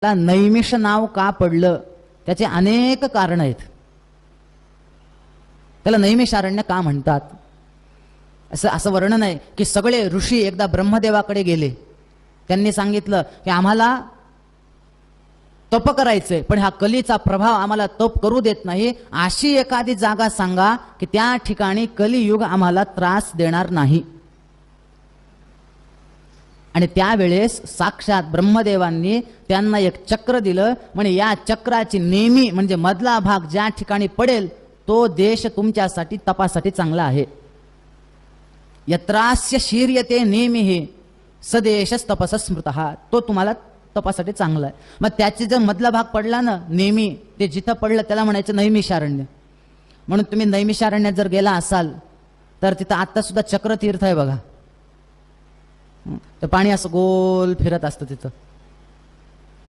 त्याला नैमिष नाव का पडलं त्याचे अनेक कारण आहेत. त्याला नैमिषारण्य का म्हणतात असं वर्णन आहे की सगळे ऋषी एकदा ब्रह्मदेवाकडे गेले. त्यांनी सांगितलं की आम्हाला तप करायचंय पण हा कलीचा प्रभाव आम्हाला तप करू देत नाही. अशी एखादी जागा सांगा की त्या ठिकाणी कलियुग आम्हाला त्रास देणार नाही. आणि त्यावेळेस साक्षात ब्रह्मदेवांनी त्यांना एक चक्र दिलं. म्हणजे या चक्राची नेमी म्हणजे मधला भाग ज्या ठिकाणी पडेल तो देश तुमच्यासाठी तपासाठी चांगला आहे. यत्रास्य शीर्यते नेमिः सदेशस तपस स्मृतः, तो तुम्हाला तपासाठी चांगला आहे. मग त्याची जर मधला भाग पडला ना नेमी, ते जिथं पडलं त्याला म्हणायचं नैमिषारण्य. म्हणून तुम्ही नैमिषारण्यात जर गेला असाल तर तिथं आता सुद्धा चक्रतीर्थ आहे बघा. तर पाणी असं गोल फिरत असतं तिथं.